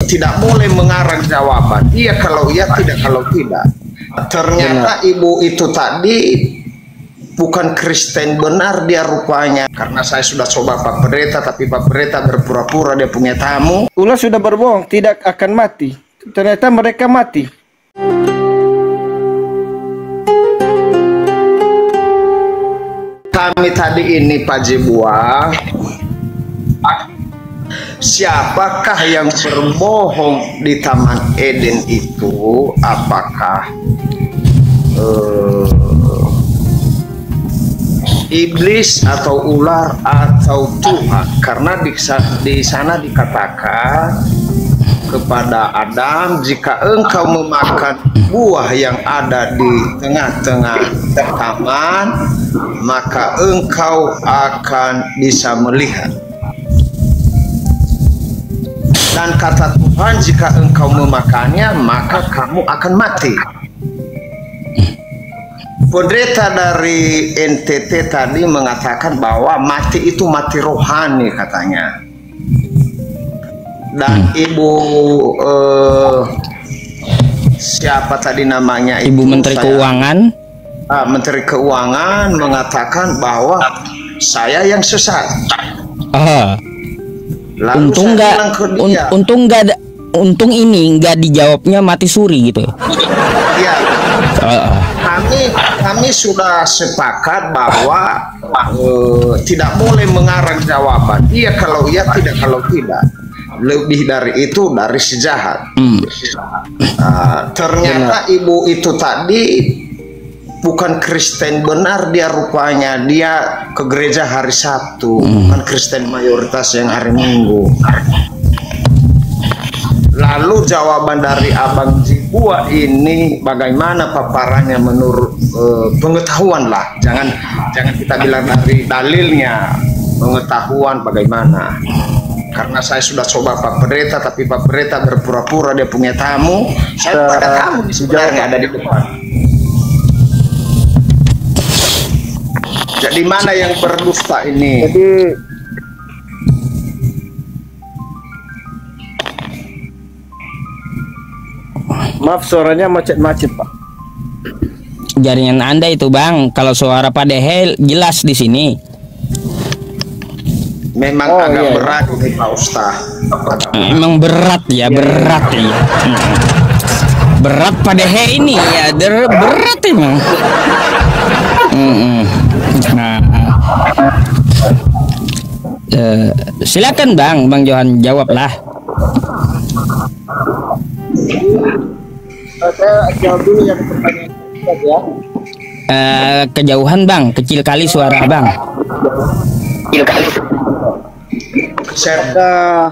tidak boleh mengarang jawaban. Iya kalau iya, tidak kalau tidak. Ternyata ibu itu tadi bukan Kristen benar dia rupanya. Karena saya sudah coba Pak Pendeta, tapi Pak Pendeta berpura-pura dia punya tamu. Ular sudah berbohong, tidak akan mati. Ternyata mereka mati. Kami tadi ini Pak Jebua, siapakah yang berbohong di Taman Eden itu? Apakah iblis atau ular atau Tuhan? Karena di sana dikatakan kepada Adam, jika engkau memakan buah yang ada di tengah-tengah taman, maka engkau akan bisa melihat. Dan kata Tuhan, jika engkau memakannya, maka kamu akan mati. Pendeta dari NTT tadi mengatakan bahwa mati itu mati rohani katanya. Dan ibu siapa tadi namanya? Ibu Menteri Keuangan. Menteri Keuangan mengatakan bahwa saya yang sesat. Lalu untung ini nggak dijawabnya mati suri gitu. Ya. Kami sudah sepakat bahwa tidak boleh mengarang jawaban. Iya kalau iya, tidak kalau tidak. Lebih dari itu, dari sejahat. Ternyata ibu itu tadi bukan Kristen benar dia rupanya. Dia ke gereja hari Sabtu, bukan Kristen mayoritas yang hari Minggu. Lalu jawaban dari Abang Jibua ini bagaimana paparannya menurut pengetahuan lah. Jangan kita bilang dari dalilnya, pengetahuan bagaimana. Karena saya sudah coba Pak Pendeta, tapi Pak Pendeta berpura-pura dia punya tamu. Saya ada tamu di sebenarnya ada di depan. Jadi mana yang berdusta ini? Jadi maaf suaranya macet-macet Pak. Jaringan Anda itu Bang. Kalau suara Pak Dehe jelas di sini. Memang agak berat ini Pak Ustaz. Memang berat ya, berat ya. Berat Pak Dehe ini ya, berat emang. Silakan Bang Johan jawablah. Saya jawab dulu yang pertanyaan ya. Kejauhan Bang, kecil kali suara Bang.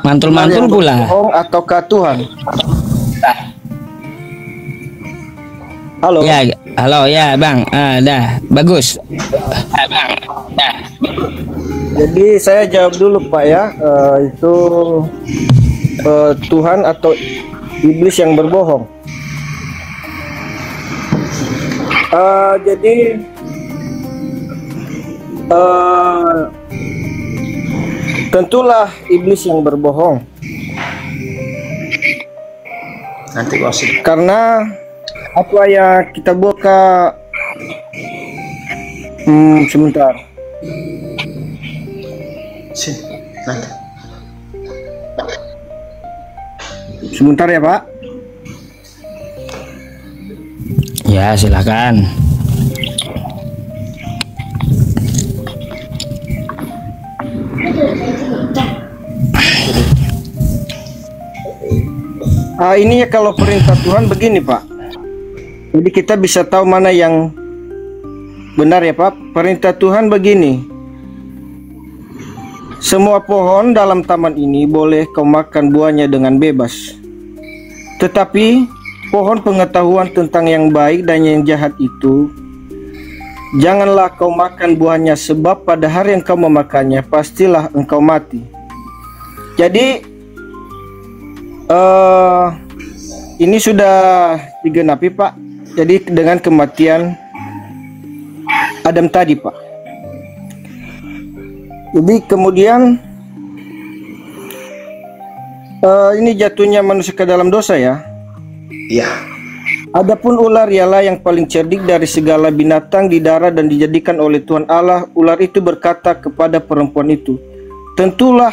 Mantul-mantul pula. Ataukah Tuhan? Halo. Ya, halo ya Bang. Dah bagus. Bang. Dah. Jadi saya jawab dulu Pak ya. Itu Tuhan atau iblis yang berbohong. Jadi tentulah iblis yang berbohong. Nanti wasit. Karena apa ya, kita buka sebentar. Nanti. Sebentar ya Pak. Ya silakan. Ini ya kalau perintah Tuhan begini Pak. Jadi kita bisa tahu mana yang benar ya Pak. Perintah Tuhan begini. Semua pohon dalam taman ini boleh kau makan buahnya dengan bebas. Tetapi pohon pengetahuan tentang yang baik dan yang jahat itu, janganlah kau makan buahnya, sebab pada hari yang kau memakannya pastilah engkau mati. Jadi ini sudah digenapi Pak. Jadi dengan kematian Adam tadi Pak. Jadi kemudian Ini jatuhnya manusia ke dalam dosa ya. Ya, Adapun ular ialah yang paling cerdik dari segala binatang di darat dan dijadikan oleh Tuhan Allah. Ular itu berkata kepada perempuan itu, tentulah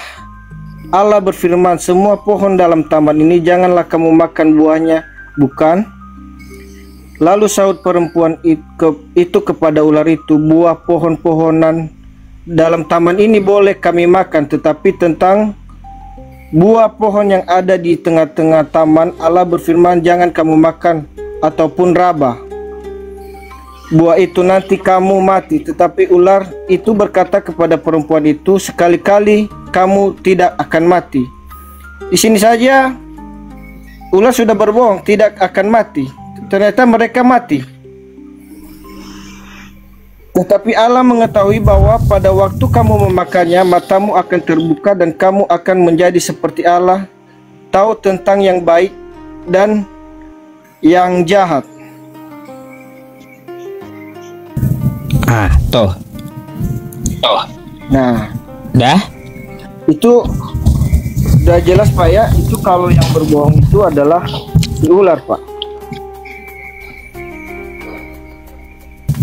Allah berfirman, semua pohon dalam taman ini janganlah kamu makan buahnya, bukan? Lalu sahut perempuan itu kepada ular itu, buah pohon-pohonan dalam taman ini boleh kami makan, tetapi tentang buah pohon yang ada di tengah-tengah taman, Allah berfirman, jangan kamu makan ataupun raba. Buah itu nanti kamu mati. Tetapi ular itu berkata kepada perempuan itu, sekali-kali kamu tidak akan mati. Di sini saja ular sudah berbohong, tidak akan mati. Ternyata mereka mati. Tetapi Allah mengetahui bahwa pada waktu kamu memakannya, matamu akan terbuka dan kamu akan menjadi seperti Allah, tahu tentang yang baik dan yang jahat. Tuh. Nah, Dah? itu udah jelas Pak ya. Itu kalau yang berbohong itu adalah si ular Pak.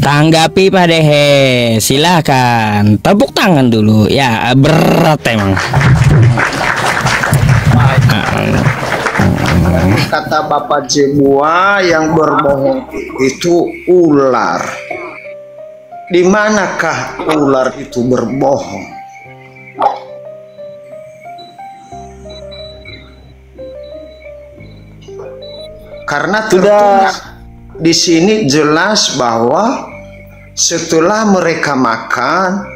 Tanggapi Pak Dehe, silakan. Tepuk tangan dulu. Ya, berat emang. kata Bapak Jebua, yang berbohong itu ular. Di manakah ular itu berbohong? Karena tertulis di sini jelas bahwa setelah mereka makan,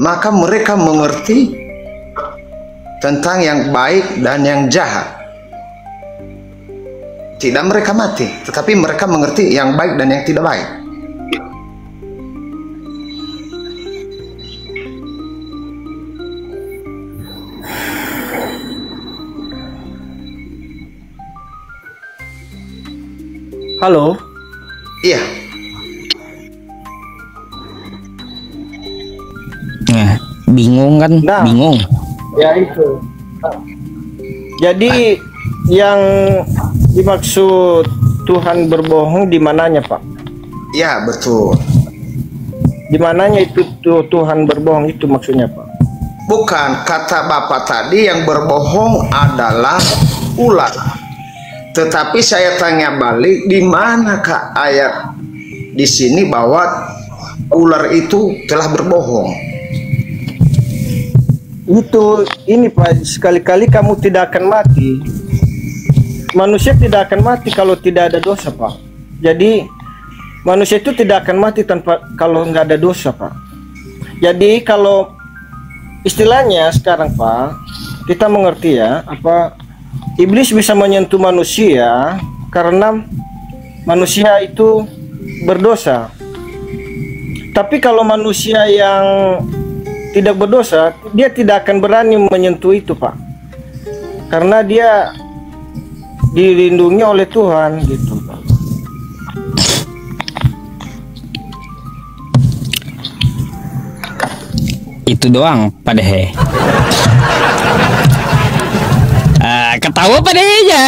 maka mereka mengerti tentang yang baik dan yang jahat. Tidak mereka mati, tetapi mereka mengerti yang baik dan yang tidak baik. Halo? Iya. Nah, bingung kan? Nah. Bingung. Ya itu. Jadi yang dimaksud Tuhan berbohong di mananya Pak? Ya betul. Di mananya itu Tuhan berbohong itu maksudnya Pak? Bukan, kata Bapak tadi yang berbohong adalah ular. Tetapi saya tanya balik, di manakah ayat di sini bahwa ular itu telah berbohong? Itu ini Pak, sekali-kali kamu tidak akan mati. Manusia tidak akan mati kalau tidak ada dosa Pak. Jadi manusia itu tidak akan mati tanpa kalau nggak ada dosa Pak. Jadi kalau istilahnya sekarang Pak, kita mengerti ya, apa iblis bisa menyentuh manusia karena manusia itu berdosa. Tapi kalau manusia yang tidak berdosa, dia tidak akan berani menyentuh itu Pak, karena dia dilindungi oleh Tuhan gitu Pak. Itu doang Pak Dehe. Ketawa Pak Dehe-nya.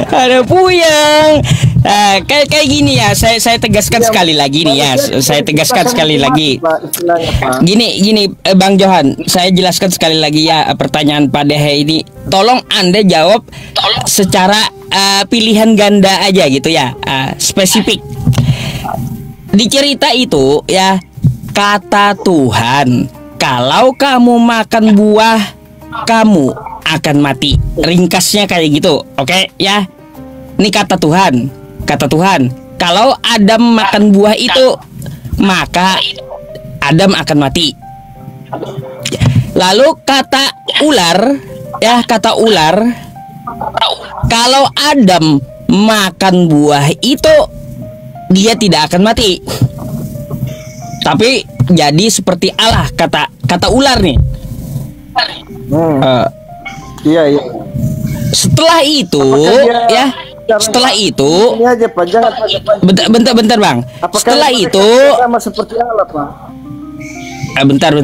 Ada puyeng. Kayak gini ya, saya tegaskan sekali lagi nih ya, saya tegaskan sekali lagi. Gini Bang Johan, saya jelaskan sekali lagi ya pertanyaan Pak Dehe ini. Tolong Anda jawab secara pilihan ganda aja gitu ya, spesifik. Di cerita itu ya, kata Tuhan, kalau kamu makan buah, kamu akan mati. Ringkasnya kayak gitu, oke ya? Ini kata Tuhan. Kata Tuhan, kalau Adam makan buah itu, maka Adam akan mati. Lalu kata ular, ya kata ular, kalau Adam makan buah itu, dia tidak akan mati. Tapi jadi seperti Allah, kata ular nih. Iya. Setelah itu, ya. Setelah itu, ini aja Pak, jangan bentar Bang. Apakah Setelah itu, sama seperti Allah Pak? bentar.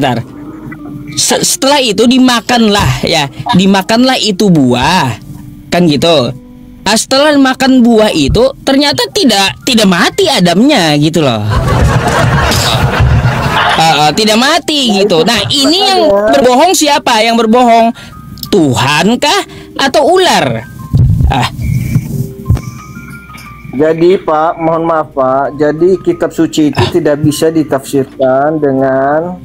Setelah itu dimakanlah ya, dimakanlah itu buah, kan gitu. Nah, setelah makan buah itu ternyata tidak mati Adamnya gitu loh. Tidak mati gitu. Nah, ini yang berbohong siapa? Yang berbohong Tuhan kah atau ular? Jadi Pak, mohon maaf Pak, jadi kitab suci itu tidak bisa ditafsirkan dengan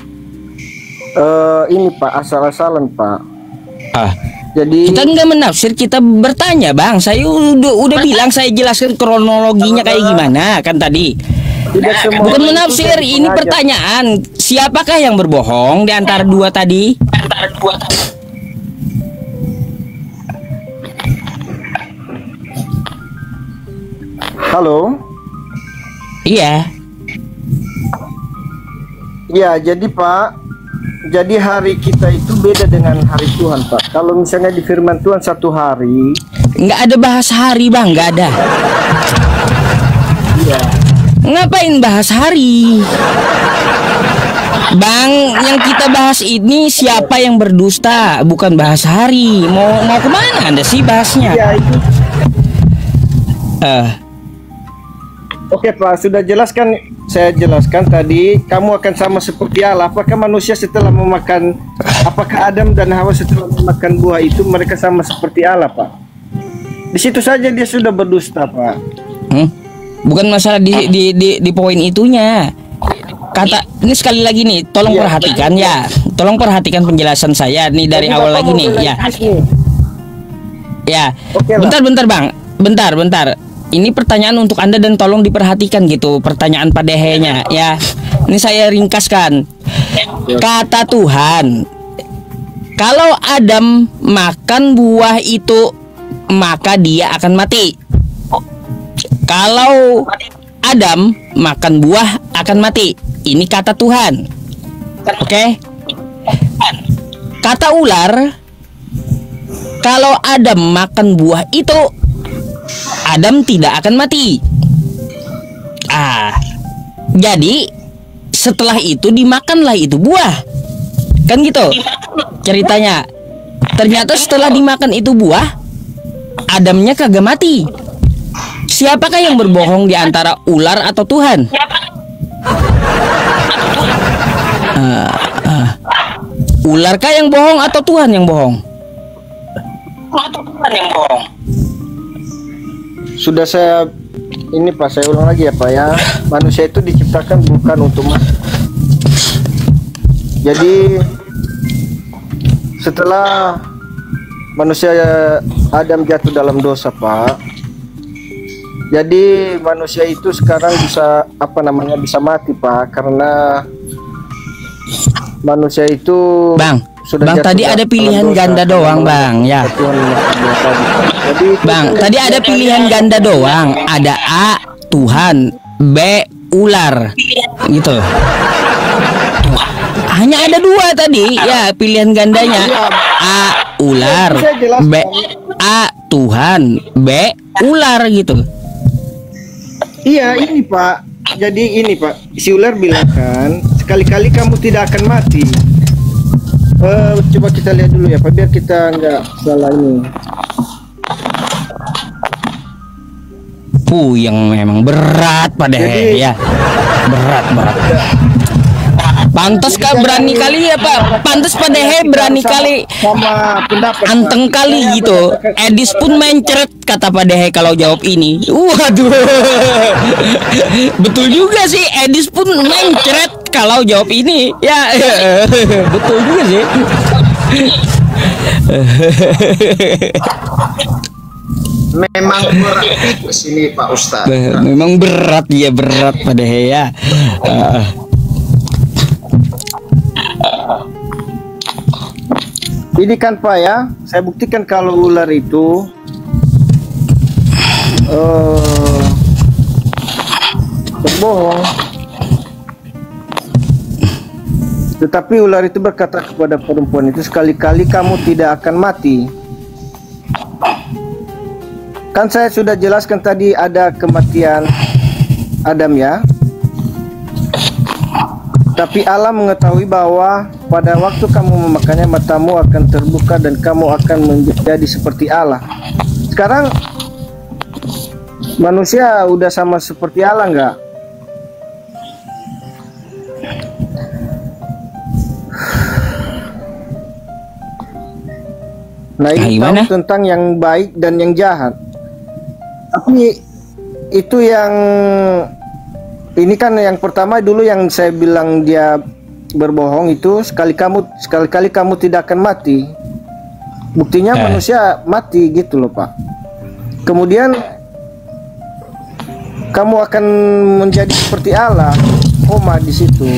ini Pak, asal-asalan Pak. Jadi kita nggak menafsir, kita bertanya Bang. Saya udah bilang, saya jelaskan kronologinya kayak gimana kan tadi. Bukan menafsir, ini pertanyaan. Siapakah yang berbohong di antara dua tadi? Halo? Iya. Ya, jadi Pak, jadi hari kita itu beda dengan hari Tuhan Pak. Kalau misalnya di firman Tuhan satu hari, nggak ada bahas hari Bang, nggak ada. iya. Ngapain bahas hari? Bang, yang kita bahas ini siapa yang berdusta, bukan bahas hari. Mau kemana Anda sih bahasnya? Iya itu. Oke Pak, sudah jelaskan, saya jelaskan tadi, kamu akan sama seperti Allah. Apakah manusia setelah memakan, apakah Adam dan Hawa setelah memakan buah itu mereka sama seperti Allah Pak? Di situ saja dia sudah berdusta Pak. Bukan masalah di poin itunya. Kata ini sekali lagi nih, tolong perhatikan ya, tolong perhatikan penjelasan saya nih dari awal lagi nih ya. Ya, bentar Bang, bentar. Ini pertanyaan untuk Anda dan tolong diperhatikan gitu pertanyaan padehenya ya. Ini saya ringkaskan. Kata Tuhan, kalau Adam makan buah itu maka dia akan mati. Kalau Adam makan buah akan mati. Ini kata Tuhan. Oke? Kata ular, kalau Adam makan buah itu Adam tidak akan mati. Jadi setelah itu dimakanlah itu buah. Kan gitu ceritanya. Ternyata setelah dimakan itu buah, Adamnya kagak mati. Siapakah yang berbohong di antara ular atau Tuhan? Ularkah yang bohong atau Tuhan yang bohong? Sudah saya ini Pak, saya ulang lagi ya Pak ya. Manusia itu diciptakan bukan untuk jadi setelah manusia Adam jatuh dalam dosa Pak, jadi manusia itu sekarang bisa bisa mati Pak, karena manusia itu Bang, tadi ada pilihan ganda doang Bang ya. Bang, tadi ada pilihan ganda doang. Ada A, Tuhan, B, ular gitu. Hanya ada dua tadi ya pilihan gandanya. A, ular, B, A, Tuhan, B, ular gitu. Iya ini Pak. Jadi ini Pak, si ular bilang kan, sekali-kali kamu tidak akan mati. Coba kita lihat dulu ya Pak, biar kita nggak salah ini. Yang memang berat pada ya. Berat. Pantas kah berani kali ya Pak? Pantas pada berani kali. Sama pendapat. Anteng kali gitu. Edis pun mencret kata pada kalau jawab ini. Waduh. Betul juga sih, Edis pun mencret kalau jawab ini. Ya, betul juga sih. Memang berat ke sini Pak Ustadz. Memang berat ya, berat pada ya. Ini kan Pak ya, saya buktikan kalau ular itu berbohong. Tetapi ular itu berkata kepada perempuan itu, sekali-kali kamu tidak akan mati. Kan saya sudah jelaskan tadi ada kematian Adam ya. Tapi Allah mengetahui bahwa pada waktu kamu memakannya matamu akan terbuka dan kamu akan menjadi seperti Allah. Sekarang manusia udah sama seperti Allah nggak? Nah, ini tahu tentang yang baik dan yang jahat. Tapi itu yang ini kan yang pertama dulu yang saya bilang dia berbohong itu sekali-kali kamu tidak akan mati. Buktinya manusia mati gitu loh, Pak. Kemudian kamu akan menjadi seperti Allah. Koma di situ.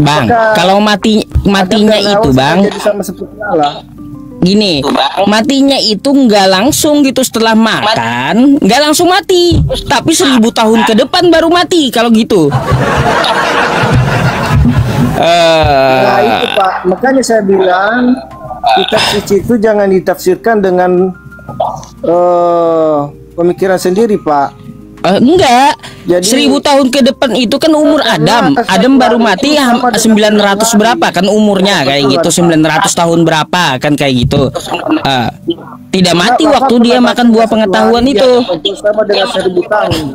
Bang, kalau matinya itu, Bang, jadi sama seperti Allah. Gini, matinya itu nggak langsung gitu setelah makan, nggak langsung mati, tapi 1000 tahun ke depan baru mati kalau gitu. Nah itu Pak, makanya saya bilang kitab suci itu jangan ditafsirkan dengan pemikiran sendiri, Pak. Enggak. Jadi 1000 tahun ke depan itu kan umur Adam. Adam baru mati 900 berapa kan umurnya kayak gitu, 900 tahun berapa kan kayak gitu. Tidak mati waktu dia makan buah pengetahuan itu. Sama dengan 1000 tahun.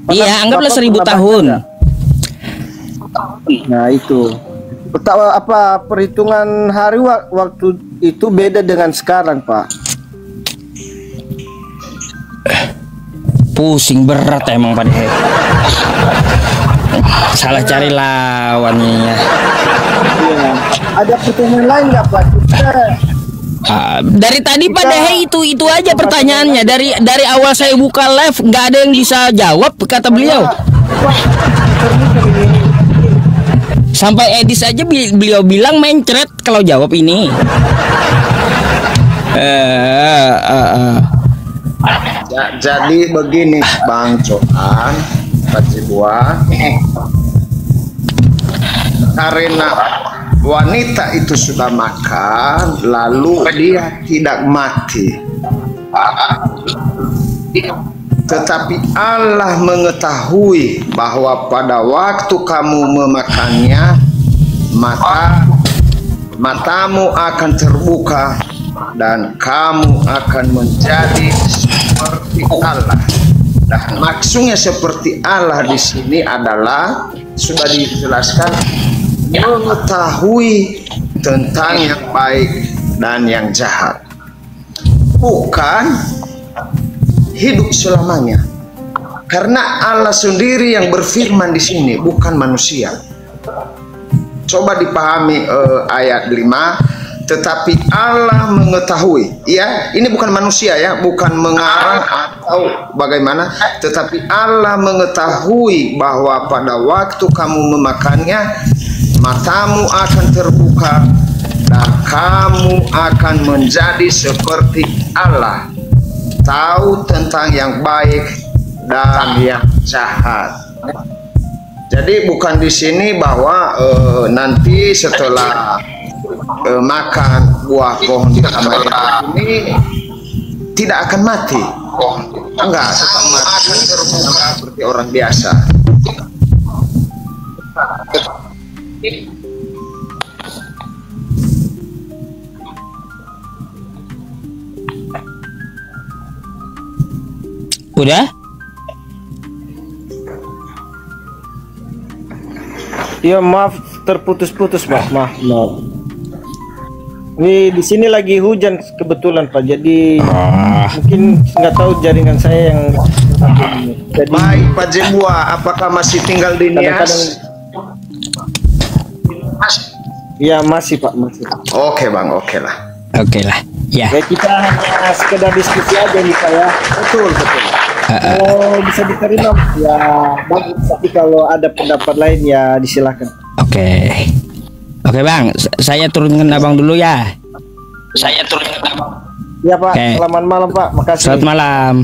Iya, anggaplah 1000 tahun. Nah itu. Apa perhitungan hari waktu itu beda dengan sekarang, Pak. Pusing berat emang Pak Dehe. Salah cari lawannya ya. Iya. Ada pertanyaan lain nggak Pak? Dari tadi Pak Dehe itu aja pertanyaannya. Dari awal saya buka live nggak ada yang bisa jawab kata beliau. Sampai edis aja beliau bilang mencret kalau jawab ini. Jadi begini Bang Johan, Pak Jibua, karena wanita itu sudah makan lalu dia tidak mati, tetapi Allah mengetahui bahwa pada waktu kamu memakannya matamu akan terbuka dan kamu akan menjadi seperti Allah. Nah, maksudnya seperti Allah di sini adalah sudah dijelaskan mengetahui tentang yang baik dan yang jahat, bukan hidup selamanya. Karena Allah sendiri yang berfirman di sini, bukan manusia. Coba dipahami ayat 5. Tetapi Allah mengetahui, ya, ini bukan manusia ya, bukan mengarang atau bagaimana, tetapi Allah mengetahui bahwa pada waktu kamu memakannya matamu akan terbuka dan kamu akan menjadi seperti Allah, tahu tentang yang baik dan yang jahat. Jadi bukan di sini bahwa nanti setelah makan buah pohon di taman ini tidak akan mati. Enggak, tetap mati seperti orang biasa. Udah? Ya maaf terputus-putus Pak, maaf. Ini di sini lagi hujan kebetulan Pak, jadi mungkin nggak tahu jaringan saya yang. Jadi, baik Pak Jebua, apakah masih tinggal di Nias? Ya masih Pak, masih. Oke Bang, oke lah. Oke lah, ya. Ya kita hanya sekedar diskusi aja nih Pak ya. Betul. Kalau bisa diterima ya bagus, tapi kalau ada pendapat lain ya disilakan. Oke Bang, saya turunkan abang dulu ya. Ya Pak, selamat malam Pak, makasih. Selamat malam.